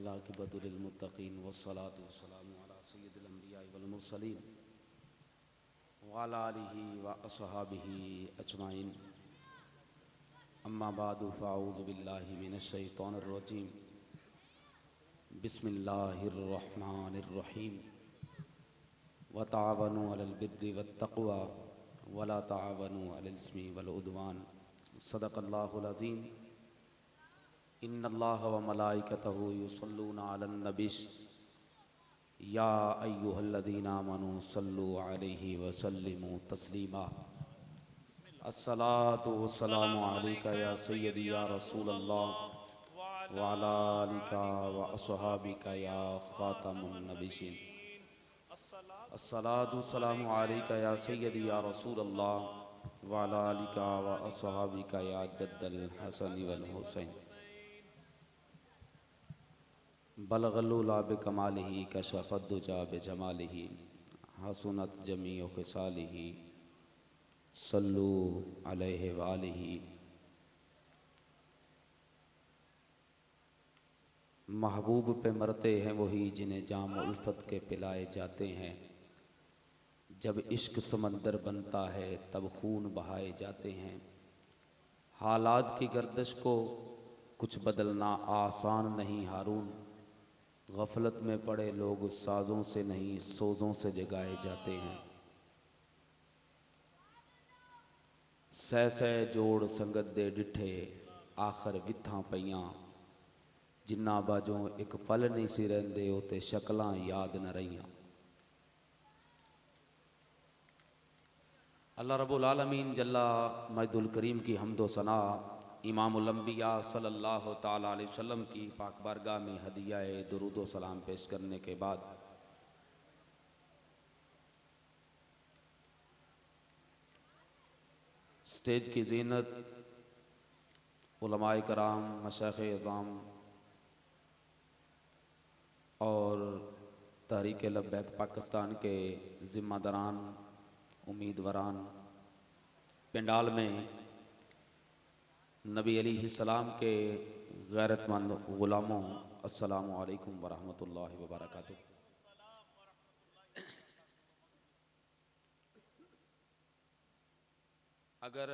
वलाकिबतुल मुत्तकीन वस्सलातु वस्सलामु अला सय्यिदिल अंबिया वल मुरसलीन व अला आलिहि व अस्हाबिहि अजमाइन। अम्मा बादु फ़अऊज़ु बिल्लाहि मिनश शैतानिर रजीम। बिस्मिल्लाहिर रहमानिर रहीम। व तावनु अलल बिर्रि वत तक़वा वला तावनु अलल इस्मि वल उद्वान। सदक़ल्लाहुल अज़ीम। इन्नल्लाह व मलाइकतहु युसल्लूना अलन नबिय्य या अय्युहल्लज़ीना आमनू सल्लु अलैहि व सल्लिमू तस्लीमा। अस्सलातु वस्सलामु अलैका या सय्यदी या रसूलल्लाह व अला आलिका व अस्हाबिका या खातमुन नबिय्यीन। अस्सलातु वस्सलामु अलैका या सय्यदी या रसूलल्लाह व अला आलिका व अस्हाबिका या जद्दल हसन वल हुसैन। बलगल्लुला बिकमालिही कशफ़द्दुजा बिजमालिही हसनत जमीउ खिसालिही सल्लु अलैहि व आलिही। महबूब पे मरते हैं वही जिन्हें जाम उल्फत के पिलाए जाते हैं। जब इश्क समंदर बनता है तब खून बहाए जाते हैं। हालात की गर्दिश को कुछ बदलना आसान नहीं हारून। गफलत में पड़े लोग साजों से नहीं सोजों से जगाए जाते हैं। सै सै जोड़ संगत दे डिठे आखिर विथां पईयां। जिन्ना बाजों एक पल नहीं सी रहिंदे उते शक्लां याद न रहियां। अल्लाह रब्बुल आलमीन जल्ला मजदुल करीम की हम्दो सना इमामुल अंबिया सल्लल्लाहु ताला अलैहि वसल्लम की पाक बारगाह में हदिया दुरूद व सलाम पेश करने के बाद स्टेज की ज़ीनत उलमाए कराम, मशाइख़ अज़ाम और तहरीक लब्बैक पाकिस्तान के ज़िम्मेदारान, उम्मीदवारान, पंडाल में नबी अलैहिस्सलाम के गैरतमंद ग़ुलामों, अस्सलामु अलैकुम व रहमतुल्लाहि व बरकातुहू। अगर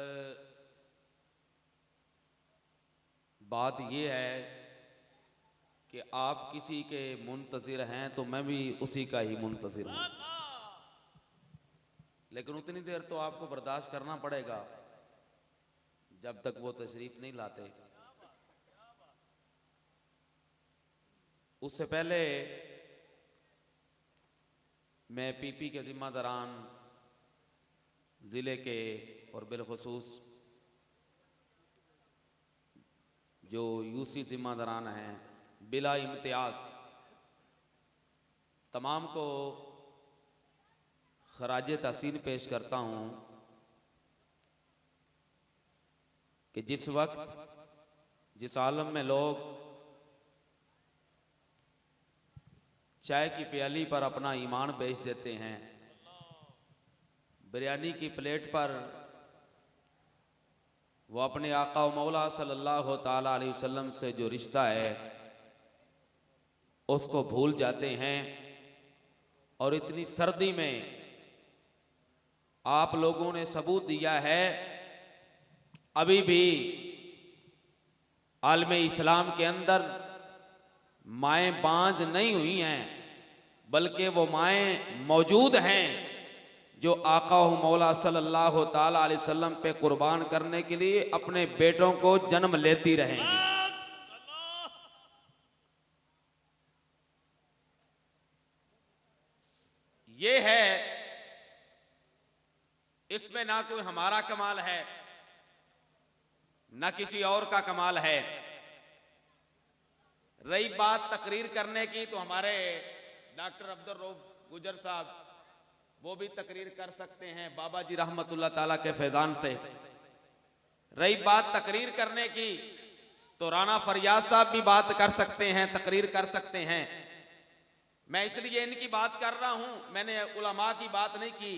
बात ये है कि आप किसी के मुंतज़िर हैं तो मैं भी उसी का ही मुंतज़िर हूँ, लेकिन उतनी देर तो आपको बर्दाश्त करना पड़ेगा जब तक वो तशरीफ नहीं लाते। उससे पहले मैं पीपी के जिम्मेदारान ज़िले के और बिलखुसूस जो यूसी जिम्मेदारान हैं बिला इम्तियाज तमाम को खराज तहसीन पेश करता हूँ कि जिस वक्त जिस आलम में लोग चाय की प्याली पर अपना ईमान बेच देते हैं, बिरयानी की प्लेट पर वो अपने आका व मौला सल्लल्लाहु ताला अलैहि वसल्लम से जो रिश्ता है उसको भूल जाते हैं। और इतनी सर्दी में आप लोगों ने सबूत दिया है अभी भी आलमे इस्लाम के अंदर माएँ बांझ नहीं हुई हैं, बल्कि वो माएँ मौजूद हैं जो आका मौला सल्लल्लाहु ताला अलैहि वसल्लम पे कुर्बान करने के लिए अपने बेटों को जन्म लेती रहेंगी। ये है, इसमें ना कोई हमारा कमाल है ना किसी और का कमाल है। रही बात तकरीर करने की तो हमारे डॉक्टर अब्दुल रऊफ गुजर साहब वो भी तकरीर कर सकते हैं बाबा जी रहमतुल्लाह ताला के फैजान से। रही बात तकरीर करने की तो राना फरियाद साहब भी बात कर सकते हैं, तकरीर कर सकते हैं। मैं इसलिए इनकी बात कर रहा हूं, मैंने उलमा की बात नहीं की।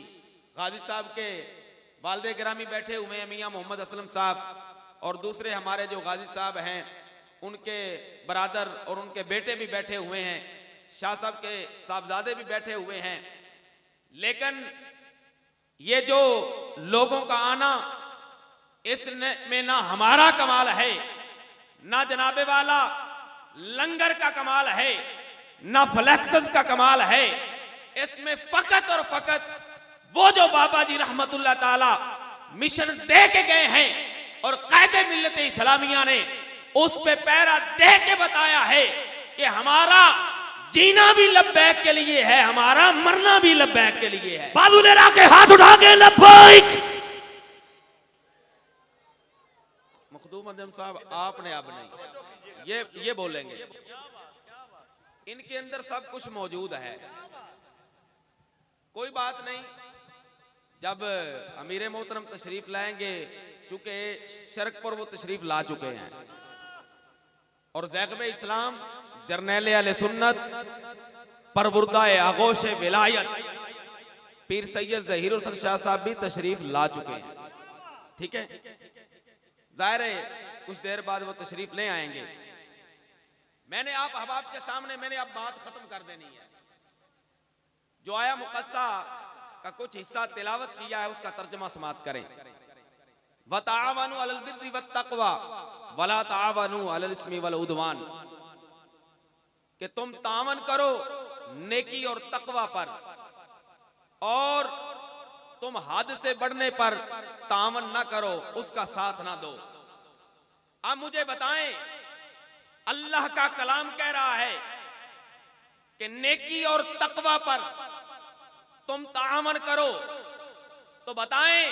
गाजी साहब के वालिद गिरामी बैठे हुए हैं मियां मोहम्मद असलम साहब और दूसरे हमारे जो गाजी साहब हैं उनके बरादर और उनके बेटे भी बैठे हुए हैं, शाह साहब के साहबजादे भी बैठे हुए हैं। लेकिन ये जो लोगों का आना, इसमें ना हमारा कमाल है, ना जनाबे वाला लंगर का कमाल है, ना फ्लैक्सेस का कमाल है। इसमें फकत और फकत वो जो बाबा जी रहमतुल्लाह ताला मिशन दे के गए हैं और कायदे मिल्लत इस्लामिया ने उस पे पैरा दे के बताया है कि हमारा जीना भी लब्बैक के लिए है, हमारा मरना भी लब्बैक के लिए है। बाजू ले रहा के हाथ उठा के लब्बैक। मखदूम अदम साहब, आपने अब नहीं, ये बोलेंगे। इनके अंदर सब कुछ मौजूद है, कोई बात नहीं। जब अमीर मोहतरम तशरीफ लाएंगे, चूंकि शर्क पर वो तशरीफ ला चुके हैं, और ज़ैग़ब इस्लाम जरनैल अहले सुन्नत परवुर्दा आगोश विलायत पीर सैयद ज़हीर हुसैन शाह साहब भी तशरीफ ला चुके हैं। ठीक है, जाहिर है कुछ देर बाद वो तशरीफ ले आएंगे। मैंने आप अहबाब के सामने अब बात खत्म कर देनी है। जो आया मुक़स्सा का कुछ हिस्सा तिलावत किया है, उसका तर्जुमा समाअत करें। वताअवनु अलल बिर्रि वत्तक़वा वला ताअवनु अलल इस्मि वल उद्वान, कि तुम तावन करो नेकी और तकवा पर, और तुम हद से बढ़ने पर तावन ना करो, उसका साथ ना दो। अब मुझे बताएं, अल्लाह का कलाम कह रहा है कि नेकी और तकवा पर तुम तावन करो, तो बताएं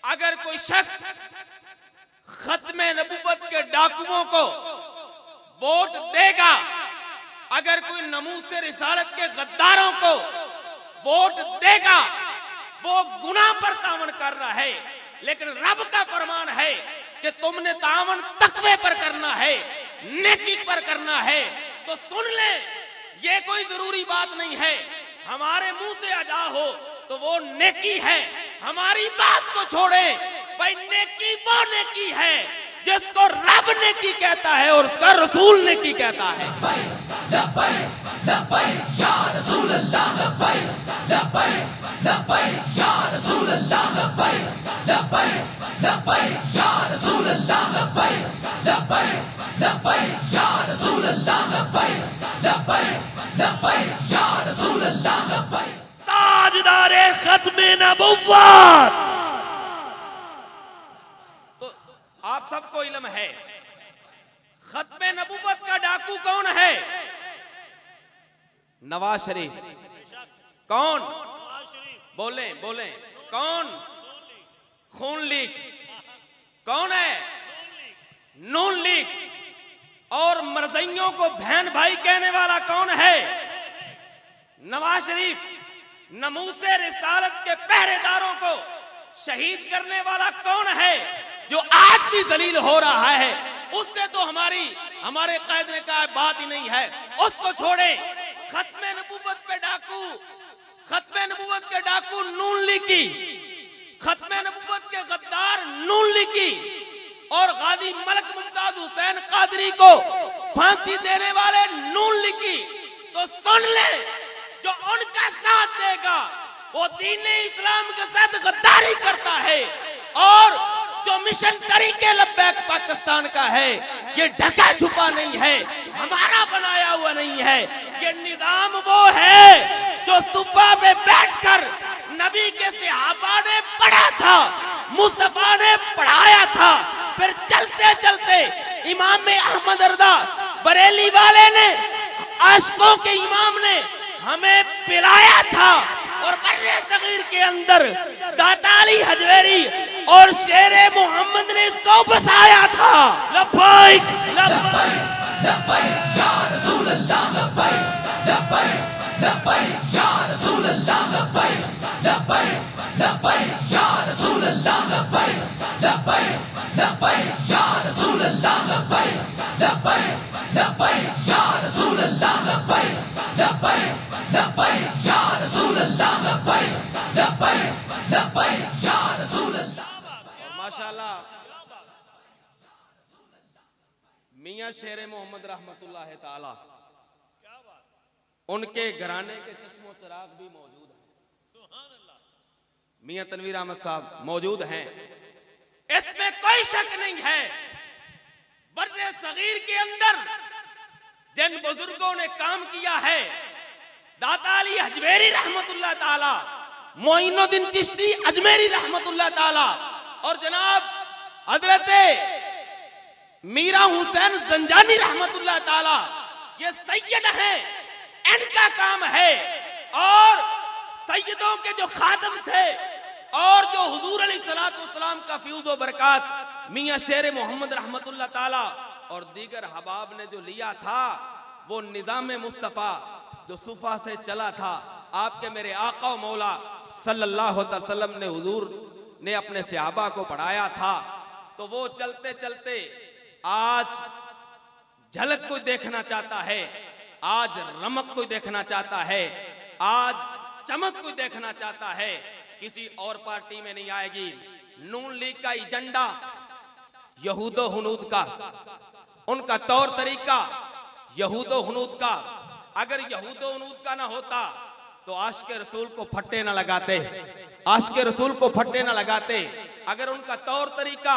अगर कोई शख्स खत्मे नबुव्वत के डाकुओं को वोट देगा, अगर कोई नमूसे रिसालत के गद्दारों को वोट देगा, वो गुनाह पर तावन कर रहा है। लेकिन रब का फरमान है कि तुमने तावन तकवे पर करना है, नेकी पर करना है। तो सुन ले, ये कोई जरूरी बात नहीं है हमारे मुंह से अदा हो तो वो नेकी है, हमारी बात को छोड़े। भाई नेकी वो नेकी है जिसको रब नेकी कहता है और उसका रसूल नेकी कहता है। ताजदारे खत्मे नबुव्वत। तो आप सबको इल्म है खत्मे नबुव्वत का डाकू कौन है? नवाज शरीफ। कौन? बोले बोले कौन? खून लीग। कौन है? नून लीग। और मरज़इयों को बहन भाई कहने वाला कौन है? नवाज शरीफ। नमूसे रिसालत के पहरेदारों को शहीद करने वाला कौन है? जो आज भी जलील हो रहा है, उससे तो हमारे कायद ने कहा बात ही नहीं है, उसको छोड़े। खत्मे नबुव्वत पे डाकू, खत्मे नबुव्वत के डाकू नून लीगी, खत्मे नबुव्वत के गद्दार नून लीगी, और गाजी मलक मुमताज हुसैन कादरी को फांसी देने वाले नून लीगी। तो सुन ले, जो उनका साथ देगा वो दीन इस्लाम के साथ गद्दारी करता है, और जो मिशन तरीके लब्बैक पाकिस्तान का है, ये ढका छुपा नहीं है, हमारा बनाया हुआ नहीं है। ये निजाम वो है जो सुफा पे बैठकर नबी के सहाबा ने पढ़ा था, मुस्तफा ने पढ़ाया था। फिर चलते चलते इमाम अहमद रज़ा बरेली वाले ने, आशिकों के इमाम ने हमें पिलाया था, और बर्रे सगीर के अंदर दाता अली हजवेरी और शेरे मोहम्मद ने इसको बसाया था। लब्बैक लब्बैक लब्बैक या रसूल अल्लाह, लब्बैक लब्बैक लब्बैक या रसूल अल्लाह, लब्बैक लब्बैक लब्बैक या रसूल अल्लाह, लब्बैक लब्बैक लब्बैक या रसूल अल्लाह, लब्बैक लब्बैक लब्बैक या रसूल अल्लाह, लब्बैक लब्बैक लब्बैक या रसूल अल्लाह, लब्बैक लब्बैक लब्बैक या रसूल अल्लाह। माशाल्लाह, मियां शेर मोहम्मद रहमतुल्लाह ताला, उनके घराने के चश्मो चिराग भी मौजूद हैं। मियां तनवीर अहमद साहब मौजूद हैं, इसमें कोई शक नहीं है। बर्रे सगीर के अंदर जिन बुजुर्गों ने काम किया है, दाता अली अजमेरी रहमतुल्लाह ताला, मोइनुद्दीन चिश्ती अजमेरी रहमतुल्लाह ताला और जनाब हजरत मीरा हुसैन जंजानी रहमतुल्लाह ताला, ये सैयद हैं, इनका काम है। और सैयदों के जो खादम थे और जो हुजूर अलैहिस्सलाम का फ्यूज व बरकात मियां शेर मोहम्मद रहमतुल्लाह ताला और दीगर हबाब ने जो लिया था, वो निजाम मुस्तफा जो सुफा से चला था, आपके मेरे आका मौला सल्लल्लाहु अलैहि वसल्लम ने हुजूर ने अपने सहाबा को पढ़ाया था। तो वो चलते चलते आज झलक कोई देखना चाहता है, आज रमक कोई देखना चाहता है, आज चमक कोई देखना चाहता है, किसी और पार्टी में नहीं आएगी। नून लीग का एजेंडा यहूदो हुनूद का, उनका तौर तरीका यहूदो हुनूद का, अगर यहूदो हुनूद का ना होता तो आशिक़े रसूल को फट्टे ना लगाते, आशिक़े रसूल को फट्टे ना लगाते। अगर उनका तौर तरीका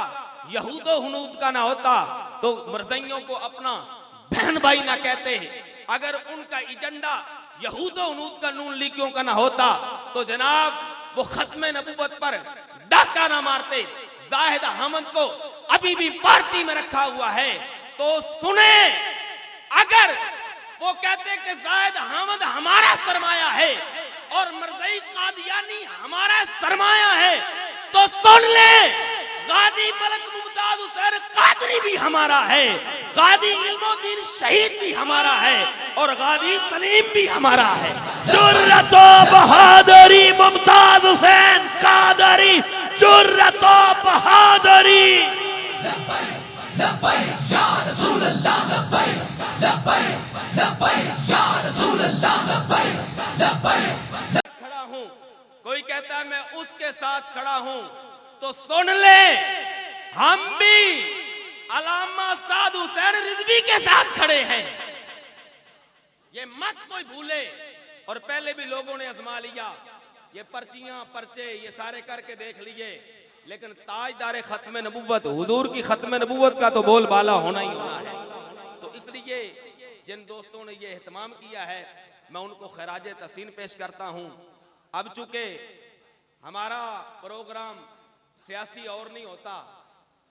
यहूदो हुनूद का ना होता तो मरज़इयों को अपना बहन भाई ना कहते। अगर उनका एजेंडा यहूदो हुनूद का, नून लीगियों का ना होता तो जनाब वो खत्मे नबूवत पर डाका ना मारते। जाहिद अहमद को अभी भी पार्टी में रखा हुआ है, तो सुने, अगर वो कहते कि जाहिद अहमद हमारा सरमाया है और मरज़ई कादियानी हमारा सरमाया है, तो सुन ले, गादी मलक मुमताज हुसैन कादरी भी हमारा है, गादी इल्मुद्दीन शहीद भी हमारा है और गादी सलीम भी हमारा है। जुर्रत बहादुरी मुमताज हुसैन कादरी, जुर्रत बहादुरी। लब्बैक लब्बैक या रसूल अल्लाह, लब्बैक लब्बैक लब्बैक या रसूल अल्लाह, लब्बैक लब्बैक। खड़ा हूं, कोई कहता है मैं उसके साथ खड़ा हूं, तो सुन ले, हम भी अल्लामा साद हुसैन रिजवी के साथ खड़े हैं, ये मत कोई भूले। और पहले भी लोगों ने आजमा लिया, ये पर्चियां पर्चे ये सारे करके देख लिए, लेकिन ताजदार खत्म नबूवत हुजूर की खत्म नबूवत का तो बोलबाला होना ही होना है। तो इसलिए जिन दोस्तों ने ये एहतमाम किया है, मैं उनको खराज तहसीन पेश करता हूं। अब चूंकि हमारा प्रोग्राम सियासी और नहीं होता,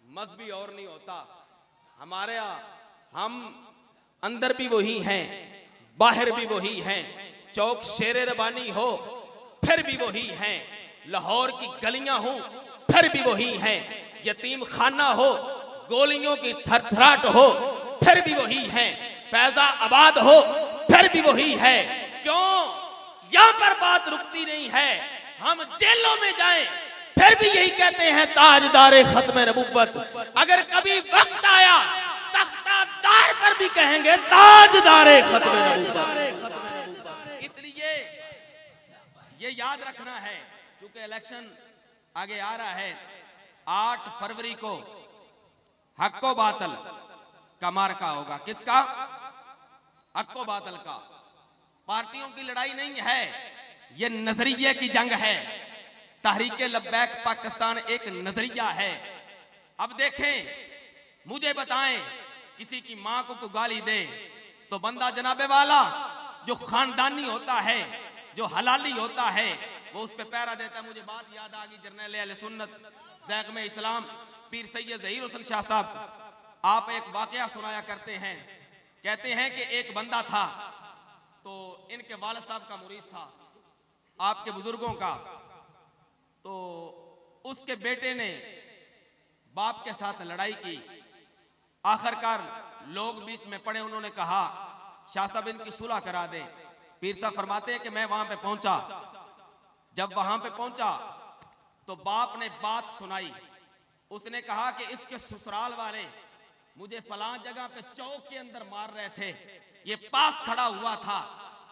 मजहबी और नहीं होता, हमारे हम अंदर भी वही हैं, बाहर भी वही हैं, चौक शेर रबानी हो फिर भी वही हैं, लाहौर की गलियां हो फिर भी वही हैं, यतीम खाना हो, गोलियों की थरथराट हो फिर भी वही हैं, फैजा आबाद हो फिर भी वही है। क्यों? यहां पर बात रुकती नहीं है, हम जेलों में जाएं फिर भी यही कहते हैं ताजदार खत्म नबूवत। अगर कभी वक्त आया तख्तादार पर भी कहेंगे ताजदार खत्म नबूवत। इसलिए ये याद रखना है, क्योंकि इलेक्शन आगे आ रहा है। 8 फरवरी को हक्को बातल का मार्का होगा। किसका? हक्को बातल का। पार्टियों की लड़ाई नहीं है, ये नजरिए की जंग है। तहरीके लब्बैक पाकिस्तान एक नजरिया है। अब देखें, मुझे बताएं, किसी की मां को गाली दे तो बंदा जनाबे वाला जो खानदानी होता है, जो हलाली होता है, वो उस पे पैरा देता है। मुझे बात याद आ गई, जर्नैल अहले सुन्नत ज़ैग़म इस्लाम पीर सैयद ज़हीर हुसैन शाह साहब, आप एक वाकया सुनाया करते हैं। कहते हैं कि एक बंदा था, तो इनके वालिद साहब का मुरीद था, आपके बुजुर्गों का। तो उसके बेटे ने बाप के साथ लड़ाई की। आखिरकार लोग बीच में पड़े, उन्होंने कहा शाह साहब इनकी सुलह करा दे। पीर साहब फरमाते हैं कि मैं वहां पे पहुंचा। जब वहां पे पहुंचा तो बाप ने बात सुनाई। उसने कहा कि इसके ससुराल वाले मुझे फलां जगह पे चौक के अंदर मार रहे थे, ये पास खड़ा हुआ था,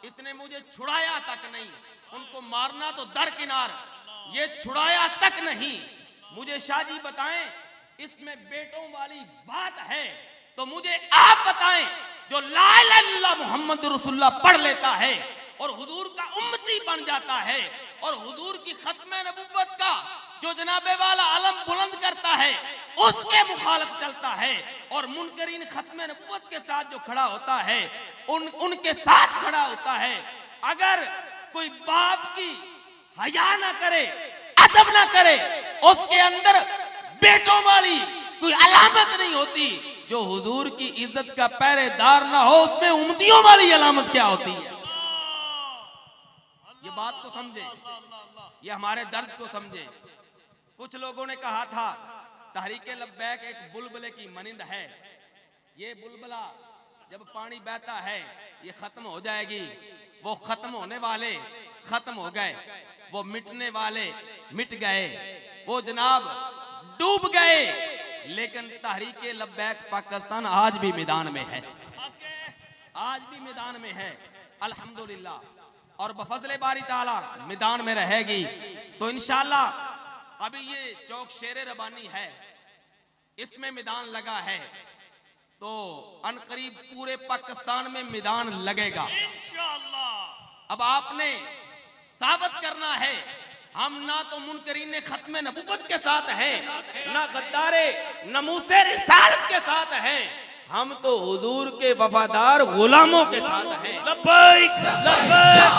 इसने मुझे छुड़ाया तक नहीं। उनको मारना तो दरकिनार, ये छुड़ाया तक नहीं। मुझे शाह जी बताएं, इसमें बेटों वाली बात है तो मुझे आप बताएं, जो ला इलाहा इल्लल्लाह मुहम्मद रसूलुल्लाह पढ़ लेता है और हुजूर का उम्मती बन जाता है और हुजूर की खत्म नबुव्वत का जो जनाबे वाला अलम बुलंद करता है उसके मुखालिफ चलता है और मुनकरीन खत्म नबुव्वत के साथ जो खड़ा होता है उनके साथ खड़ा होता है। अगर कोई बाप की हया ना करे, अदब ना करे, उसके अंदर बेटों वाली कोई अलामत नहीं होती। जो हुजूर की इज्जत का पहरेदार ना हो, उसमें उम्मतियों वाली अलामत क्या होती है? ये बात को समझे, ये हमारे दर्द को समझे। कुछ लोगों ने कहा था तहरीके लब्बैक एक बुलबुले की मनिंद है, ये बुलबुला जब पानी बहता है ये खत्म हो जाएगी। वो खत्म होने वाले खत्म हो गए, वो मिटने वाले मिट गए, वो जनाब डूब गए। लेकिन तहरीके लब्बैक पाकिस्तान आज भी मैदान में है, आज भी मैदान में है अल्हम्दुलिल्लाह, और बफज़ले बारी ताला मैदान में रहेगी। तो इंशाअल्लाह अभी ये चौक शेरे रबानी है, इसमें मैदान लगा है, तो अनकरीब पूरे पाकिस्तान में मैदान लगेगा इंशाअल्लाह। अब आपने साबित करना है, हम ना तो मुनकरीन खत्म नबुव्वत के साथ हैं, ना गद्दारे नमूसे रिसालत के साथ हैं, हम तो हुजूर के वफादार गुलामों के साथ हैं। लब्बैक लब्बैक।